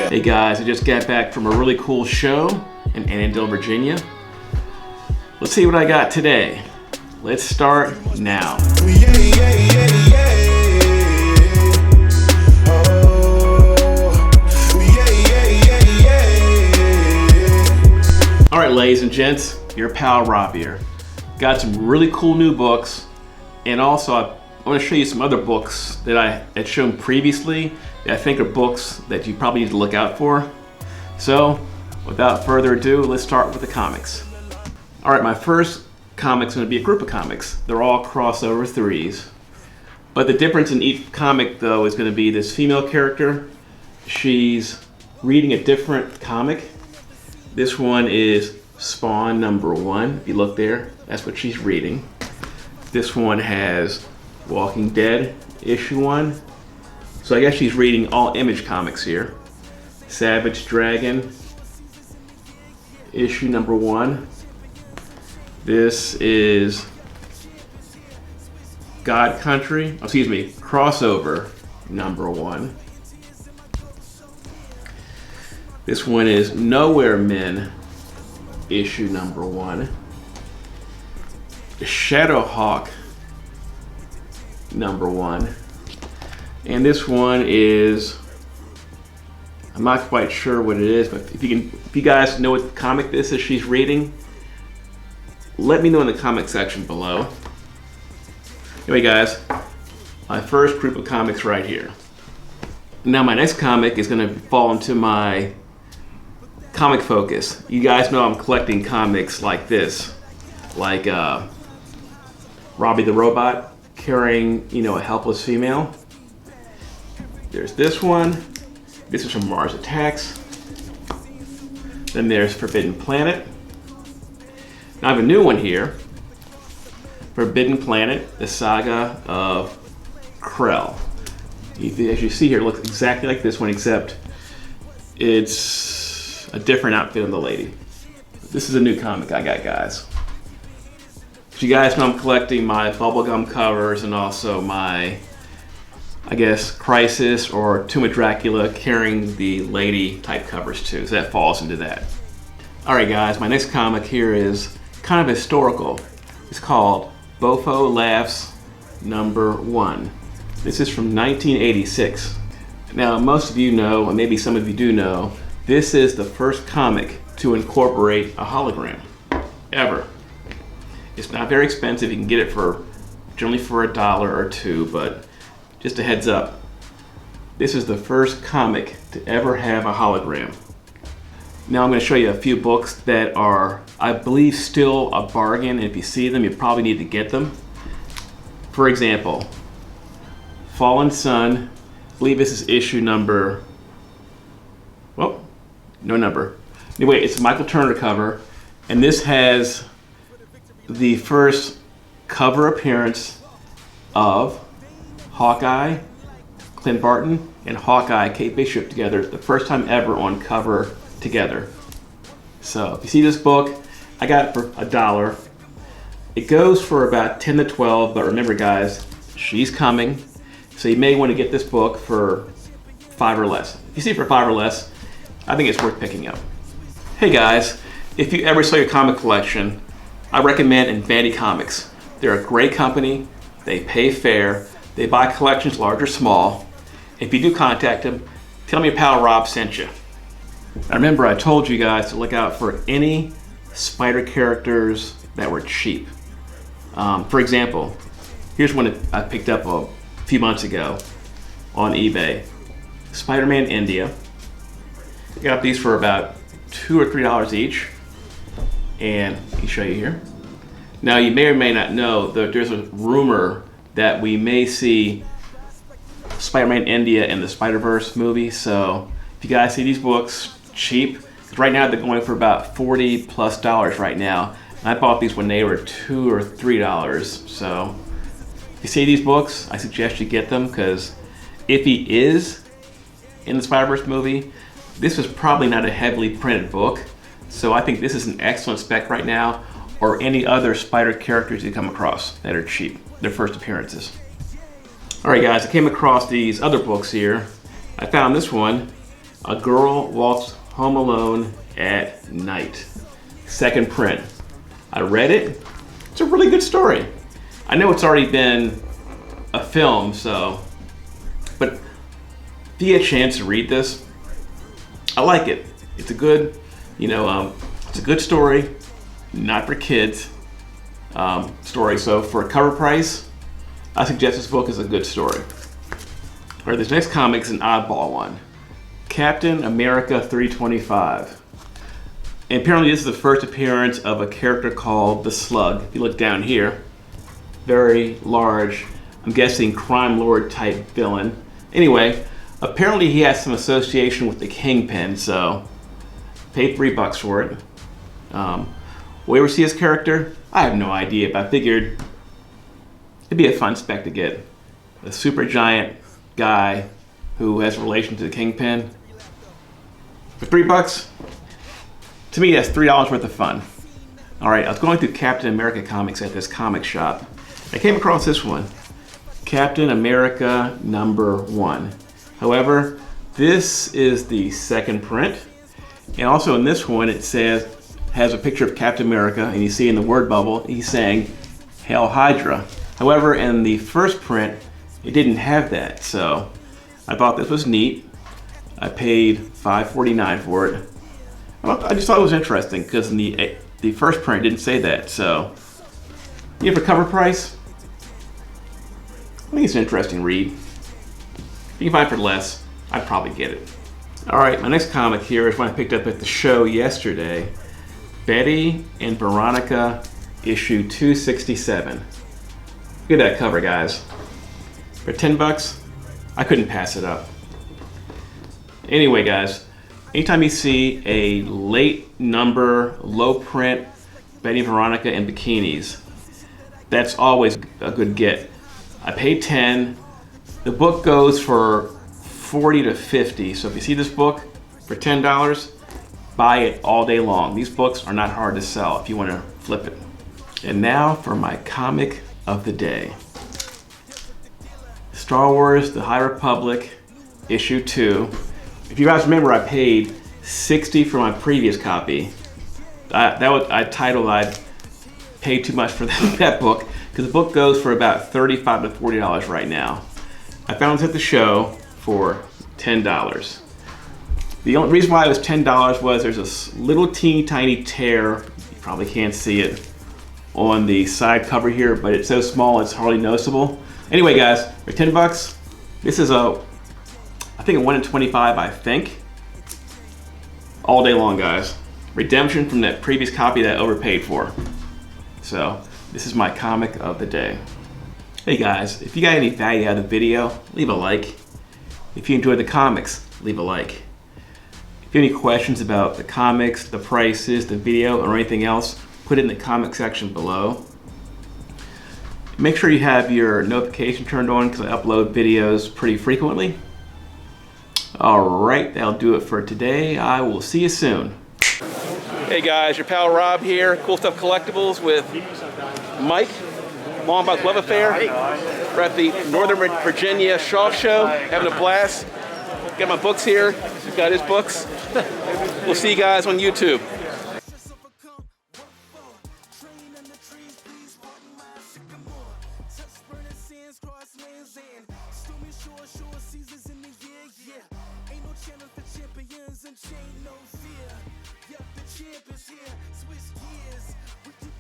Hey guys, I just got back from a really cool show in Annandale, Virginia. Let's see what I got today. Let's start now. Alright ladies and gents, your pal Rob here. Got some really cool new books, and also I want to show you some other books that I had shown previously that I think are books that you probably need to look out for. So, without further ado, let's start with the comics. Alright, my first comic's going to be a group of comics. They're all crossover threes. But the difference in each comic, though, is going to be this female character. She's reading a different comic. This one is Spawn #1. If you look there, that's what she's reading. This one has Walking Dead #1. So I guess she's reading all Image comics here. Savage Dragon #1. This is God Country, crossover #1. This one is Nowhere Men #1. Shadowhawk #1. And this one is, I'm not quite sure what it is, but if you guys know what comic this is she's reading, let me know in the comment section below. Anyway guys, my first group of comics right here. Now my next comic is going to fall into my comic focus. You guys know I'm collecting comics like this, like Robbie the Robot carrying, a helpless female. There's this one. This is from Mars Attacks. Then there's Forbidden Planet. Now I have a new one here. Forbidden Planet, the Saga of Krell. As you see here, it looks exactly like this one, except it's a different outfit on the lady. This is a new comic I got, guys. As you guys know, I'm collecting my bubblegum covers and also my, Crisis or Tomb of Dracula carrying the lady type covers too, so that falls into that. Alright guys, my next comic here is kind of historical. It's called Bofo Laughs #1. This is from 1986. Now most of you know, and maybe some of you do know, this is the first comic to incorporate a hologram ever. It's not very expensive. You can get it generally for $1 or $2, but just a heads up, this is the first comic to ever have a hologram. Now I'm going to show you a few books that are, I believe, still a bargain, and if you see them, you probably need to get them. For example, Fallen Sun, I believe this is issue number, well, no number. Anyway, it's a Michael Turner cover, and this has the first cover appearance of Hawkeye, Clint Barton, and Hawkeye, Kate Bishop together, the first time ever on cover together. So if you see this book, I got it for $1. It goes for about 10 to 12, but remember guys, she's coming, so you may want to get this book for $5 or less. If you see it for $5 or less, I think it's worth picking up. Hey guys, if you ever sell your comic collection, I recommend Vanity Comics. They're a great company, they pay fair, they buy collections large or small. If you do contact them, tell me your pal Rob sent you. Now remember, I told you guys to look out for any spider characters that were cheap. For example, here's one that I picked up a few months ago on eBay. Spiderman India. I got these for about $2 or $3 each. And let me show you here. Now you may or may not know that there's a rumor that we may see Spider-Man India in the Spider-Verse movie. So if you guys see these books cheap, right now they're going for about $40+ right now. And I bought these when they were $2 or $3. So if you see these books, I suggest you get them, because if he is in the Spider-Verse movie, this is probably not a heavily printed book. So I think this is an excellent spec right now, or any other spider characters you come across that are cheap, their first appearances. Alright guys, I came across these other books here. I found this one A Girl Walks Home Alone at Night. Second print. I read it. It's a really good story. I know it's already been a film, but if you get a chance to read this, I like it. It's a good, it's a good story, not for kids story. So for a cover price, I suggest this book is a good story. All right, this next comic is an oddball one. Captain America 325. And apparently this is the first appearance of a character called the Slug. If you look down here, very large, I'm guessing crime lord type villain. Anyway, apparently he has some association with the Kingpin, so paid $3 for it. Will you ever see his character? I have no idea, but I figured it'd be a fun spec to get. A super giant guy who has a relation to the Kingpin. For $3, to me that's $3 worth of fun. All right, I was going through Captain America comics at this comic shop. I came across this one, Captain America #1. However, this is the second print. And also in this one, it has a picture of Captain America, and you see in the word bubble, he's saying, "Hail Hydra." However, in the first print, it didn't have that, so I thought this was neat. I paid $5.49 for it. I just thought it was interesting because in the first print it didn't say that, so for cover price, I think it's an interesting read. If you can find it for less, I'd probably get it. All right, my next comic here is one I picked up at the show yesterday. Betty and Veronica, issue 267. Look at that cover, guys. For $10, I couldn't pass it up. Anyway, guys, anytime you see a late number, low print, Betty and Veronica in bikinis, that's always a good get. I paid $10. The book goes for $40 to $50. So if you see this book for $10, buy it all day long. These books are not hard to sell if you want to flip it. And now for my comic of the day. Star Wars: The High Republic, issue 2. If you guys remember, I paid $60 for my previous copy. I titled I'd paid too much for that book, because the book goes for about $35 to $40 right now. I found it at the show for $10. The only reason why it was $10 was there's this little teeny tiny tear, you probably can't see it, on the side cover here, but it's so small it's hardly noticeable. Anyway, guys, for $10, this is I think a 1 in 25, I think. All day long, guys. Redemption from that previous copy that I overpaid for. So, this is my comic of the day. Hey guys, if you got any value out of the video, leave a like. If you enjoyed the comics, leave a like. If you have any questions about the comics, the prices, the video, or anything else, put it in the comment section below. Make sure you have your notification turned on because I upload videos pretty frequently. Alright, that'll do it for today. I will see you soon. Hey guys, your pal Rob here, Cool Stuff Collectibles with Mike, Longbox Love Affair. We're at the Northern Virginia Shaw Show, having a blast. Got my books here, he's got his books. We'll see you guys on YouTube. Chain no fear, yep, the champ is here. Switch gears, we keep